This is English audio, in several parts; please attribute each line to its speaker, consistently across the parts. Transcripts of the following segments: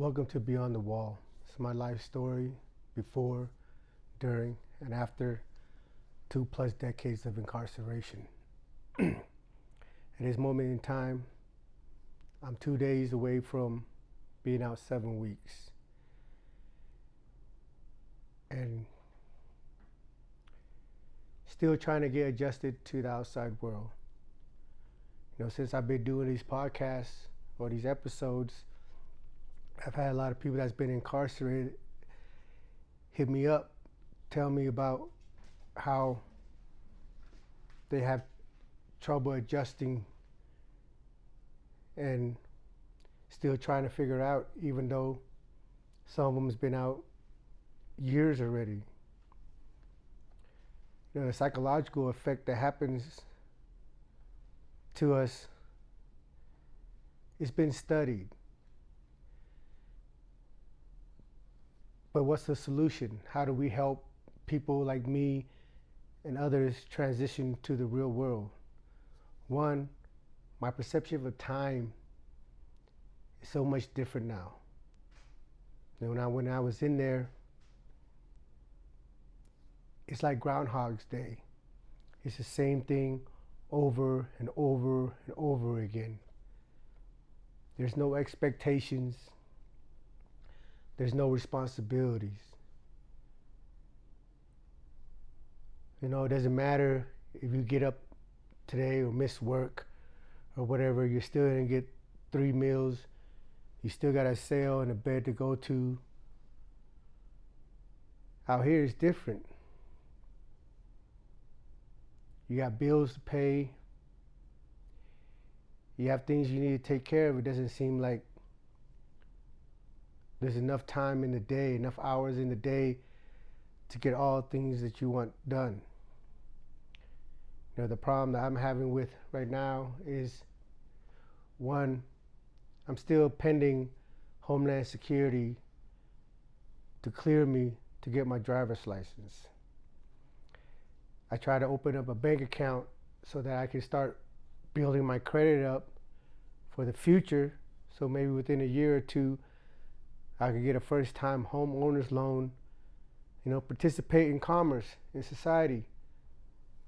Speaker 1: Welcome to Beyond the Wall. It's my life story before, during, and after 2+ decades of incarceration. At this moment in time, I'm 2 days away from being out 7 weeks. And still trying to get adjusted to the outside world. Since I've been doing these podcasts or these episodes, I've had a lot of people that's been incarcerated hit me up, tell me about how they have trouble adjusting and still trying to figure out, even though some of them's been out years already. The psychological effect that happens to us, it's been studied. But what's the solution? How do we help people like me and others transition to the real world? One, my perception of time is so much different now. When I was in there, it's like Groundhog's Day. It's the same thing over and over and over again. There's no expectations. There's no responsibilities. It doesn't matter if you get up today or miss work or whatever, you're still gonna get 3 meals. You still got a cell and a bed to go to. Out here it's different. You got bills to pay. You have things you need to take care of. It doesn't seem like there's enough time in the day, enough hours in the day to get all things that you want done. The problem that I'm having with right now is, one, I'm still pending Homeland Security to clear me to get my driver's license. I try to open up a bank account so that I can start building my credit up for the future. So maybe within a year or two, I could get a first-time homeowner's loan, participate in commerce, in society.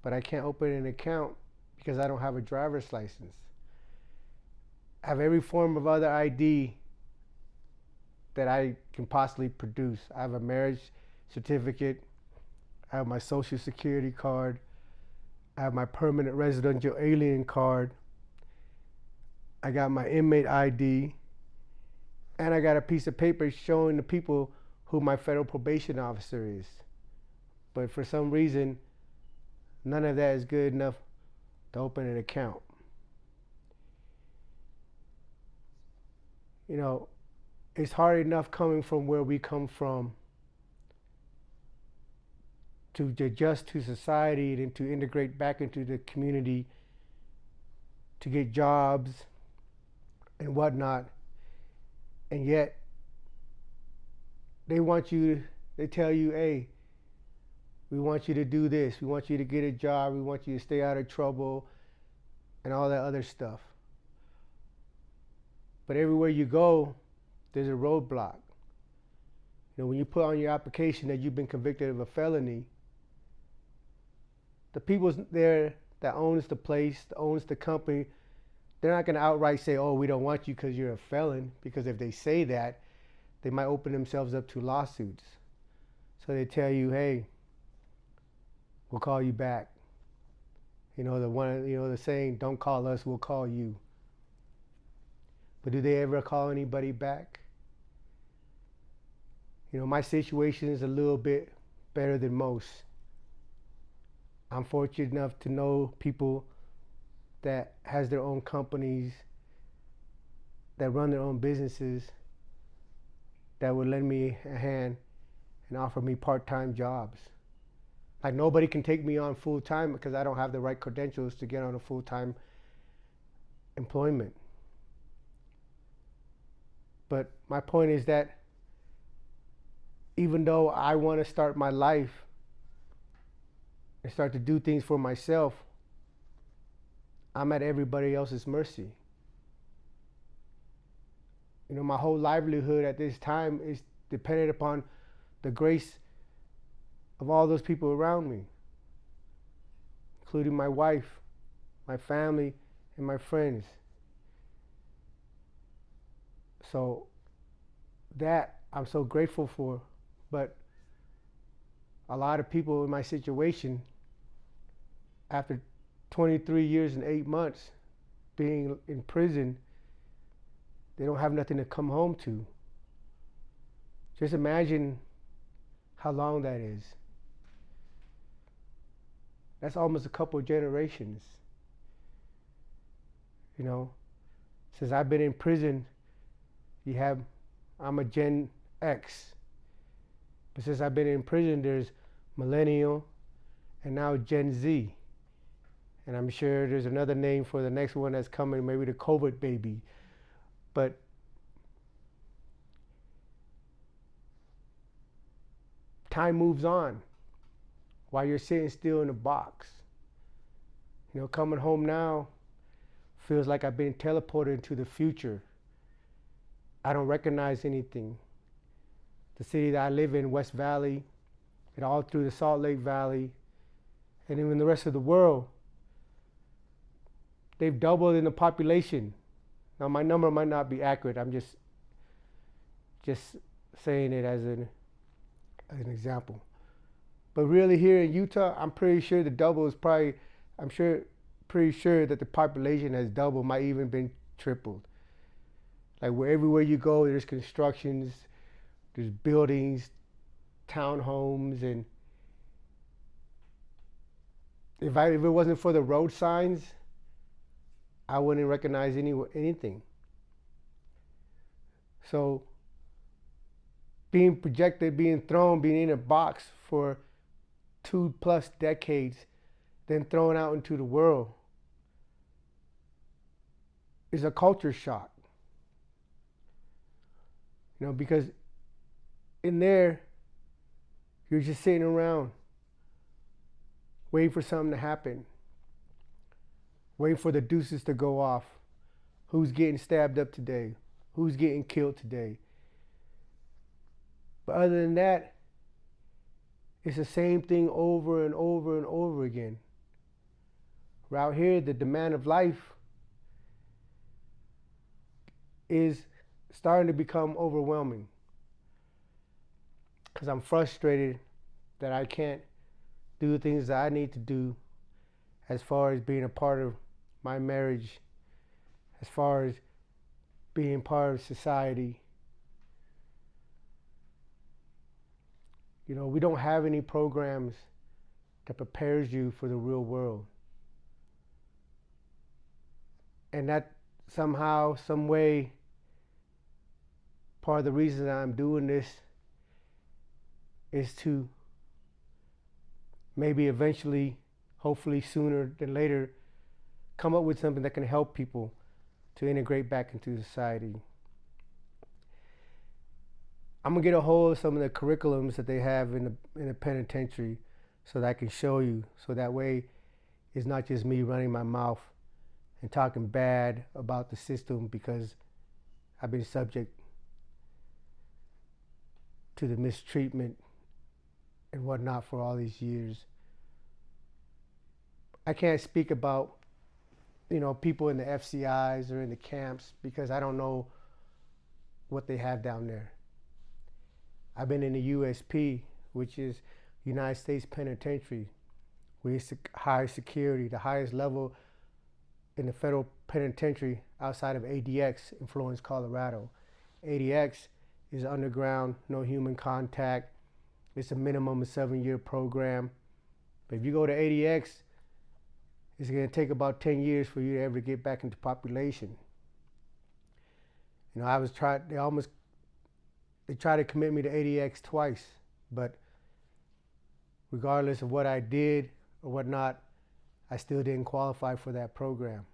Speaker 1: But I can't open an account because I don't have a driver's license. I have every form of other ID that I can possibly produce. I have a marriage certificate. I have my social security card. I have my permanent residential alien card. I got my inmate ID. And I got a piece of paper showing the people who my federal probation officer is. But for some reason, none of that is good enough to open an account. It's hard enough coming from where we come from to adjust to society and to integrate back into the community, to get jobs and whatnot. And yet, they tell you, hey, we want you to do this. We want you to get a job. We want you to stay out of trouble and all that other stuff. But everywhere you go, there's a roadblock. When you put on your application that you've been convicted of a felony, the people there that owns the place, that owns the company, they're not going to outright say, oh, we don't want you because you're a felon, because if they say that, they might open themselves up to lawsuits. So they tell you, hey, we'll call you back. The saying, don't call us, we'll call you. But do they ever call anybody back? My situation is a little bit better than most. I'm fortunate enough to know people that has their own companies, that run their own businesses, that would lend me a hand and offer me part-time jobs. Like, nobody can take me on full-time because I don't have the right credentials to get on a full-time employment. But my point is that even though I want to start my life and start to do things for myself, I'm at everybody else's mercy. My whole livelihood at this time is dependent upon the grace of all those people around me, including my wife, my family, and my friends. So that I'm so grateful for. But a lot of people in my situation, after 23 years and 8 months being in prison, they don't have nothing to come home to. Just imagine how long that is. That's almost a couple of generations. Since I've been in prison, I'm a Gen X. But since I've been in prison, there's millennial and now Gen Z. And I'm sure there's another name for the next one that's coming, maybe the COVID baby. But time moves on while you're sitting still in a box. Coming home now feels like I've been teleported into the future. I don't recognize anything. The city that I live in, West Valley, and all through the Salt Lake Valley, and even the rest of the world, they've doubled in the population. Now my number might not be accurate. I'm just saying it as an example. But really here in Utah, I'm pretty sure the double is probably, pretty sure that the population has doubled, might even been tripled. Like everywhere you go, there's constructions, there's buildings, townhomes, and if it wasn't for the road signs, I wouldn't recognize anything. So being projected, being thrown, being in a box for 2+ decades, then thrown out into the world is a culture shock. Because in there, you're just sitting around waiting for something to happen, waiting for the deuces to go off. Who's getting stabbed up today? Who's getting killed today? But other than that, it's the same thing over and over and over again. Out here, the demand of life is starting to become overwhelming because I'm frustrated that I can't do the things that I need to do as far as being a part of my marriage, as far as being part of society. We don't have any programs that prepares you for the real world. And that somehow, some way, part of the reason that I'm doing this is to maybe eventually, hopefully sooner than later, come up with something that can help people to integrate back into society. I'm gonna get a hold of some of the curriculums that they have in the penitentiary so that I can show you, so that way it's not just me running my mouth and talking bad about the system because I've been subject to the mistreatment and whatnot for all these years. I can't speak about, people in the FCIs or in the camps because I don't know what they have down there. I've been in the USP, which is United States Penitentiary, where it's high security, the highest level in the federal penitentiary outside of ADX in Florence, Colorado. ADX is underground, no human contact. It's a minimum of 7-year program. But if you go to ADX, it's going to take about 10 years for you to ever get back into population. They tried to commit me to ADX twice, but regardless of what I did or whatnot, I still didn't qualify for that program.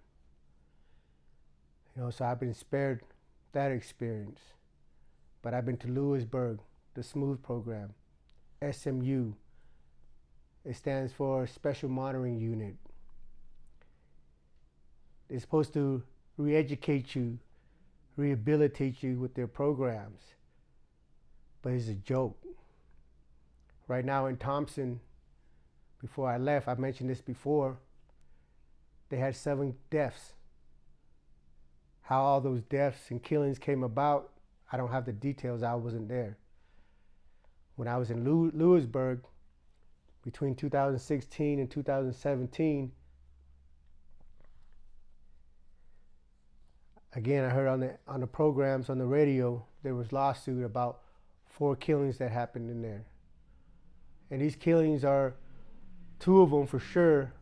Speaker 1: So I've been spared that experience. But I've been to Lewisburg, the SMOOTH program, SMU. It stands for Special Monitoring Unit. It's supposed to re-educate you, rehabilitate you with their programs. But it's a joke. Right now in Thompson, before I left, I mentioned this before, they had 7 deaths. How all those deaths and killings came about, I don't have the details. I wasn't there. When I was in Lewisburg, between 2016 and 2017, again, I heard on the programs on the radio, there was lawsuit about 4 killings that happened in there. And these killings are, 2 of them for sure,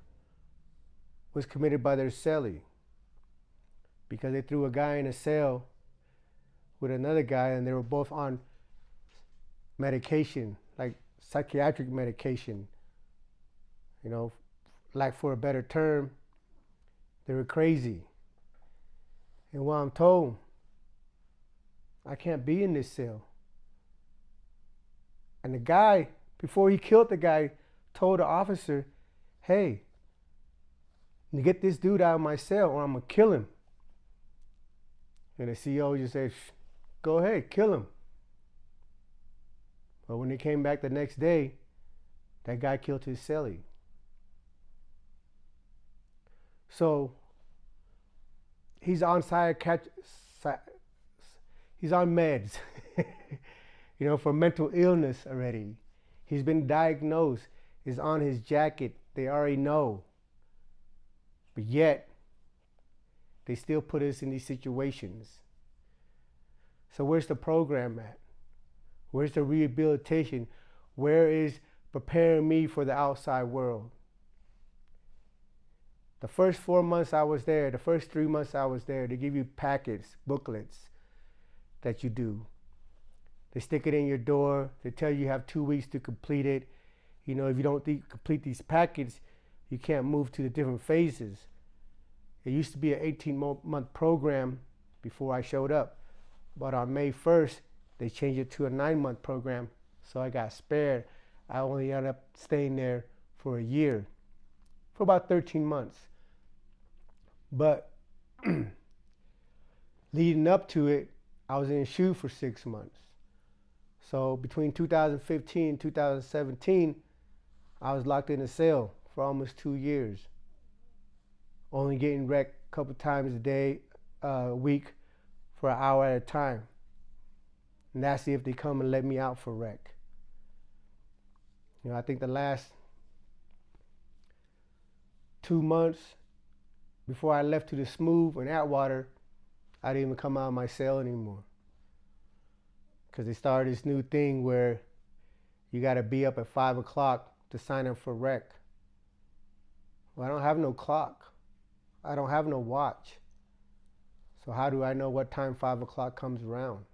Speaker 1: was committed by their cellie. Because they threw a guy in a cell with another guy, and they were both on medication, like psychiatric medication. You know, like for a better term, they were crazy. And what I'm told, I can't be in this cell. And the guy, before he killed the guy, told the officer, hey, you get this dude out of my cell or I'm gonna kill him. And the CO just said, go ahead, kill him. But when they came back the next day, that guy killed his cellie. So he's on he's on meds, for mental illness already. He's been diagnosed. It's on his jacket. They already know. But yet, they still put us in these situations. So where's the program at? Where's the rehabilitation? Where is preparing me for the outside world? The first 4 months I was there, the first 3 months I was there, they give you packets, booklets that you do. They stick it in your door. They tell you have 2 weeks to complete it. If you don't complete these packets, you can't move to the different phases. It used to be an 18-month program before I showed up. But on May 1st, they changed it to a 9-month program. So I got spared. I only ended up staying there for a year, for about 13 months. But leading up to it, I was in SHU for 6 months. So between 2015 and 2017, I was locked in a cell for almost 2 years. Only getting wrecked a couple times a week for an hour at a time. And that's if they come and let me out for rec. I think the last 2 months before I left to the Smooth and Atwater, I didn't even come out of my cell anymore. Because they started this new thing where you got to be up at 5 o'clock to sign up for rec. Well, I don't have no clock. I don't have no watch. So how do I know what time 5 o'clock comes around?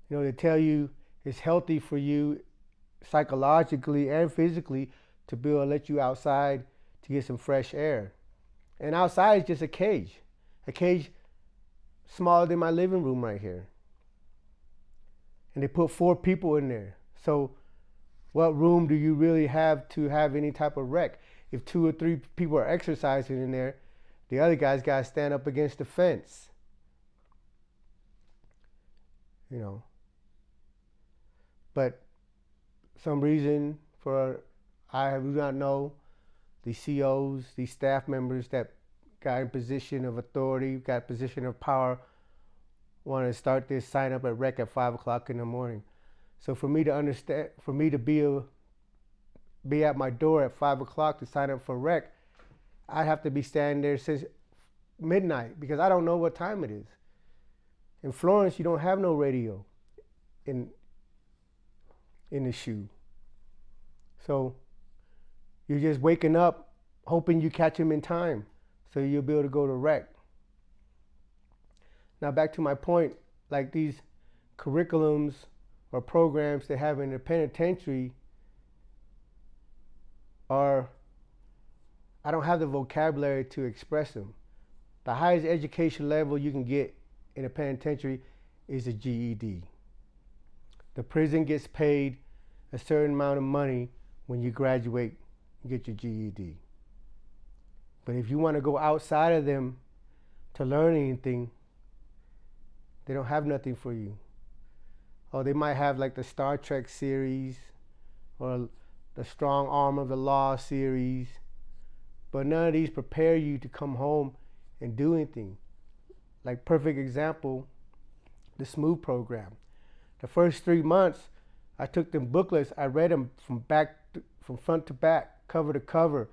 Speaker 1: They tell you it's healthy for you psychologically and physically to be able to let you outside to get some fresh air. And outside is just a cage smaller than my living room right here. And they put 4 people in there. So what room do you really have to have any type of rec? If 2 or 3 people are exercising in there, the other guys got to stand up against the fence. But some reason I do not know, the COs, these staff members that got in position of authority, got position of power, want to start this sign up at rec at 5 o'clock in the morning. So for me to understand, for me to be at my door at 5 o'clock to sign up for rec, I'd have to be standing there since midnight because I don't know what time it is. In Florence, you don't have no radio in the SHU. So you're just waking up hoping you catch him in time so you'll be able to go to rec. Now back to my point, like these curriculums or programs they have in the penitentiary I don't have the vocabulary to express them. The highest education level you can get in a penitentiary is a GED. The prison gets paid a certain amount of money when you graduate and get your GED. But if you want to go outside of them to learn anything, they don't have nothing for you. Or they might have like the Star Trek series or the Strong Arm of the Law series, but none of these prepare you to come home and do anything. Like perfect example, the Smooth program. The first 3 months, I took them booklets, I read them from front to back, cover to cover,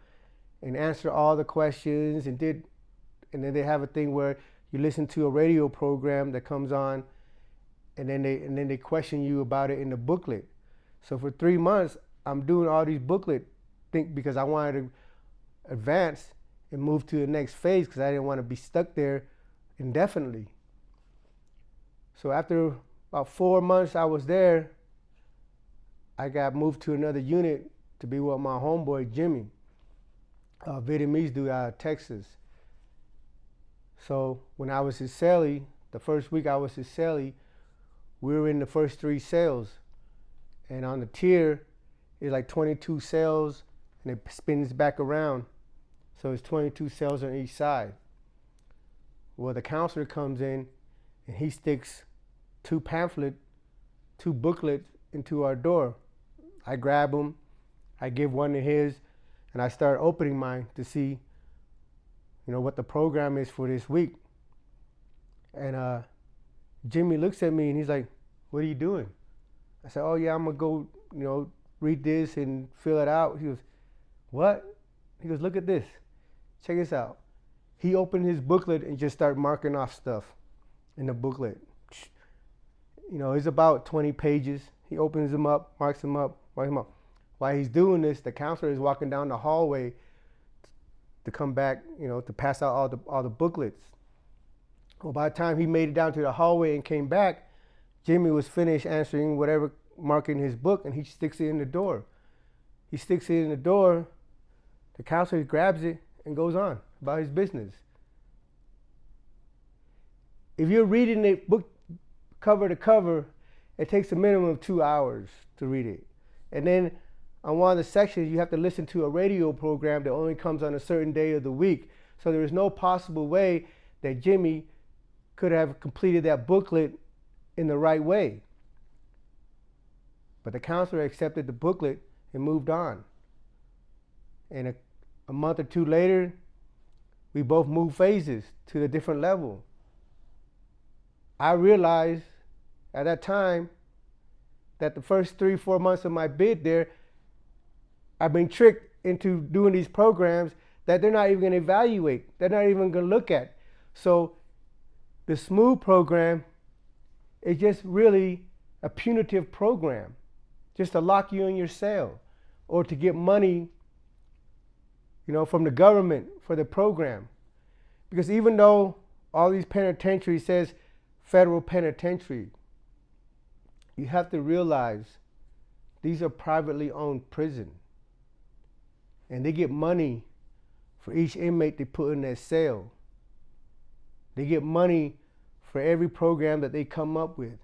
Speaker 1: and answered all the questions and then they have a thing where you listen to a radio program that comes on, and then they question you about it in the booklet. So for 3 months, I'm doing all these booklet because I wanted to advance and move to the next phase because I didn't want to be stuck there indefinitely. So after about 4 months I was there, I got moved to another unit to be with my homeboy Jimmy, a Vietnamese dude out of Texas. So when I was his cellie, the first week I was his cellie, we were in the first 3 cells. And on the tier, it's like 22 cells, and it spins back around. So it's 22 cells on each side. Well, the counselor comes in, and he sticks 2 booklets into our door. I grab them, I give one to his, and I start opening mine to see, what the program is for this week. And Jimmy looks at me and he's like, "What are you doing?" I said, "Oh yeah, I'm gonna go, read this and fill it out." He goes, "What?" He goes, "Look at this. Check this out." He opened his booklet and just started marking off stuff in the booklet. It's about 20 pages. He opens them up, marks them up. While he's doing this, the counselor is walking down the hallway to come back, to pass out all the booklets. Well, by the time he made it down to the hallway and came back, Jimmy was finished answering whatever mark in his book, and he sticks it in the door. He sticks it in the door, the counselor grabs it and goes on about his business. If you're reading it book cover to cover, it takes a minimum of 2 hours to read it. And then on one of the sections, you have to listen to a radio program that only comes on a certain day of the week. So there is no possible way that Jimmy could have completed that booklet in the right way. But the counselor accepted the booklet and moved on. And a month or 2 later, we both moved phases to a different level. I realized at that time that the first 3-4 months of my bid there, I've been tricked into doing these programs that they're not even going to evaluate. They're not even going to look at. So the Smooth program is just really a punitive program, just to lock you in your cell or to get money, from the government for the program. Because even though all these penitentiaries says federal penitentiary, you have to realize these are privately owned prisons. And they get money for each inmate they put in that cell. They get money for every program that they come up with.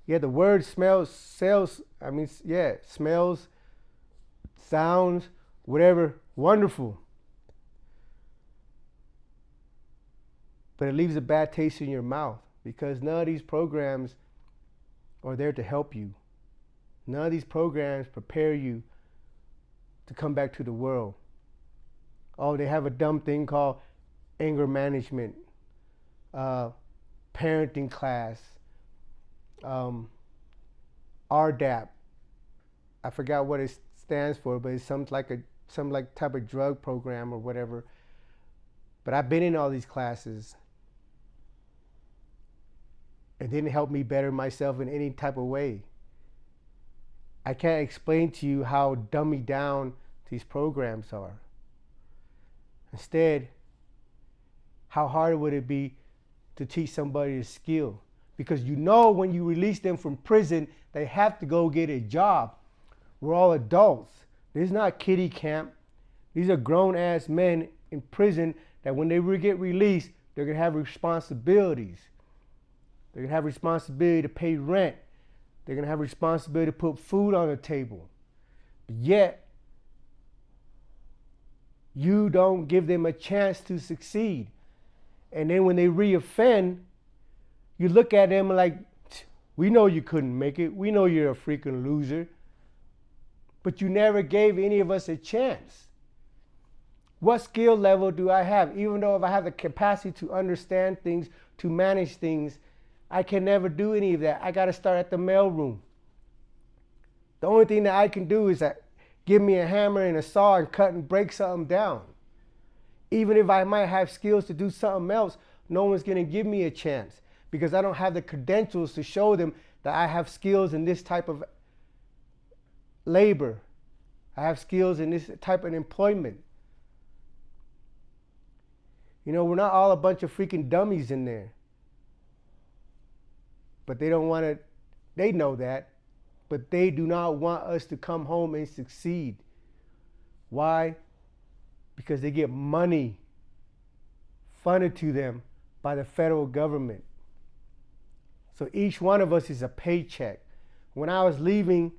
Speaker 1: Yeah, the word smells, sounds, whatever, wonderful. But it leaves a bad taste in your mouth because none of these programs are there to help you. None of these programs prepare you to come back to the world. Oh, they have a dumb thing called anger management, parenting class, RDAP. I forgot what it stands for, but it's some type of drug program or whatever. But I've been in all these classes. It didn't help me better myself in any type of way. I can't explain to you how dummied down these programs are. Instead, how hard would it be to teach somebody a skill? Because when you release them from prison, they have to go get a job. We're all adults. This is not kiddie camp. These are grown-ass men in prison that when they get released, they're going to have responsibilities. They're going to have responsibility to pay rent. They're going to have responsibility to put food on the table. But yet, you don't give them a chance to succeed. And then when they reoffend, you look at them like, we know you couldn't make it. We know you're a freaking loser. But you never gave any of us a chance. What skill level do I have? Even though if I have the capacity to understand things, to manage things, I can never do any of that. I got to start at the mailroom. The only thing that I can do is that give me a hammer and a saw and cut and break something down. Even if I might have skills to do something else, no one's going to give me a chance because I don't have the credentials to show them that I have skills in this type of labor. I have skills in this type of employment. You know, we're not all a bunch of freaking dummies in there. But they don't want to, they know that, but they do not want us to come home and succeed. Why? Because they get money funded to them by the federal government. So each one of us is a paycheck. When I was leaving,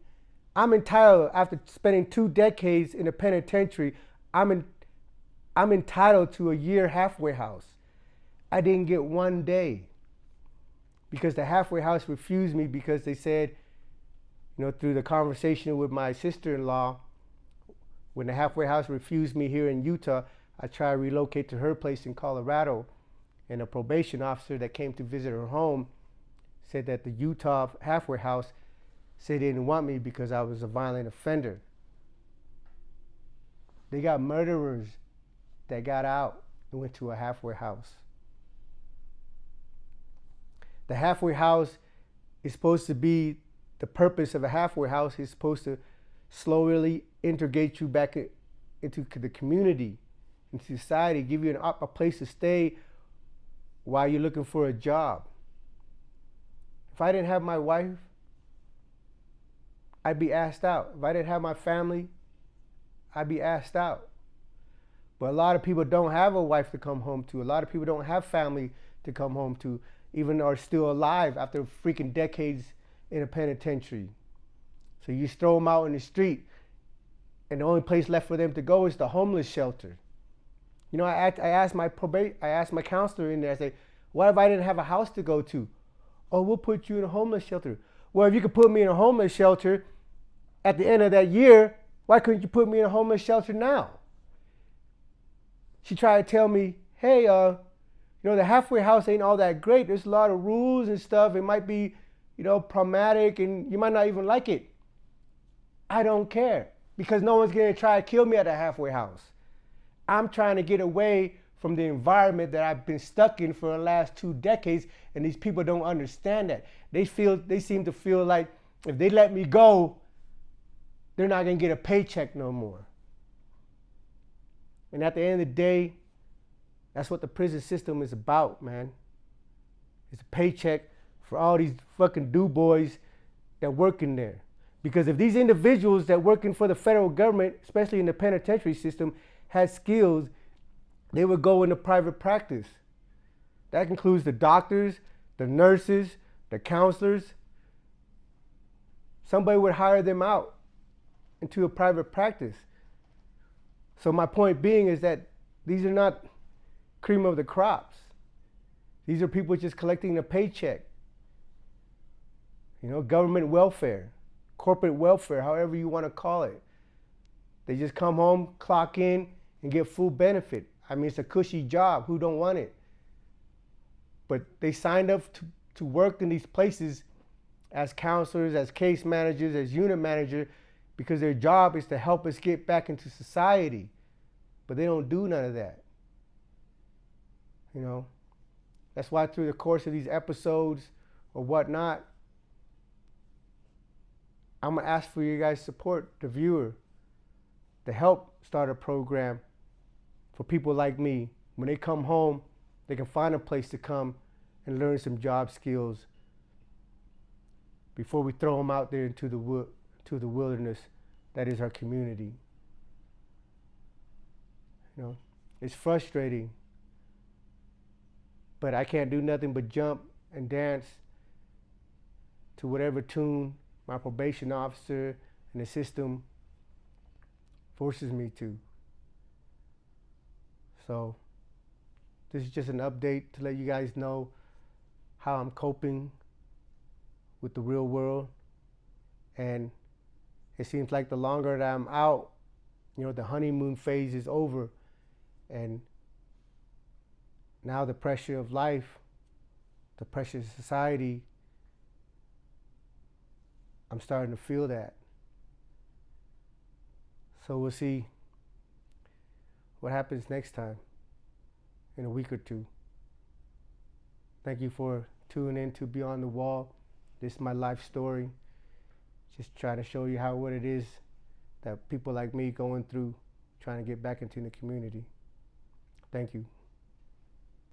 Speaker 1: I'm entitled, after spending 2 decades in a penitentiary, I'm entitled to a year halfway house. I didn't get 1 day because the halfway house refused me because they said, you know, through the conversation with my sister-in-law, when the halfway house refused me here in Utah, I tried to relocate to her place in Colorado, and a probation officer that came to visit her home said that the Utah halfway house said they didn't want me because I was a violent offender. They got murderers that got out and went to a halfway house. The halfway house is supposed to be, the purpose of a halfway house is supposed to slowly integrate you back into the community, into society, give you a place to stay while you're looking for a job. If I didn't have my wife, I'd be asked out. If I didn't have my family, I'd be asked out. But a lot of people don't have a wife to come home to. A lot of people don't have family to come home to, even are still alive after freaking decades in a penitentiary. So you just throw them out in the street, and the only place left for them to go is the homeless shelter. You know, I asked my counselor in there, I said, what if I didn't have a house to go to? Oh, we'll put you in a homeless shelter. Well, if you could put me in a homeless shelter at the end of that year, why couldn't you put me in a homeless shelter now? She tried to tell me, hey, you know, the halfway house ain't all that great. There's a lot of rules and stuff. It might be, you know, problematic and you might not even like it. I don't care because no one's going to try to kill me at a halfway house. I'm trying to get away from the environment that I've been stuck in for the last 2 decades, and these people don't understand that. They seem to feel like if they let me go, they're not going to get a paycheck no more. And at the end of the day, that's what the prison system is about, man. It's a paycheck for all these fucking do-boys that work in there. Because if these individuals that working for the federal government, especially in the penitentiary system, had skills, they would go into private practice. That includes the doctors, the nurses, the counselors. Somebody would hire them out into a private practice. So my point being is that these are not cream of the crops. These are people just collecting a paycheck. You know, government welfare, corporate welfare, however you want to call it. They just come home, clock in, and get full benefit. I mean, it's a cushy job. Who don't want it? But they signed up to work in these places as counselors, as case managers, as unit manager, because their job is to help us get back into society. But they don't do none of that. You know, that's why through the course of these episodes or whatnot, I'm gonna ask for your guys' support, the viewer, to help start a program for people like me. When they come home, they can find a place to come and learn some job skills before we throw them out there into the wilderness that is our community. You know, it's frustrating, but I can't do nothing but jump and dance to whatever tune my probation officer and the system forces me to. So This is just an update to let you guys know how I'm coping with the real world. And it seems like the longer that I'm out, the honeymoon phase is over. And now the pressure of life, the pressure of society, I'm starting to feel that. So we'll see what happens next time in a week or two. Thank you for tuning in to Beyond the Wall. This is my life story. Just trying to show you what it is that people like me going through, trying to get back into the community. Thank you.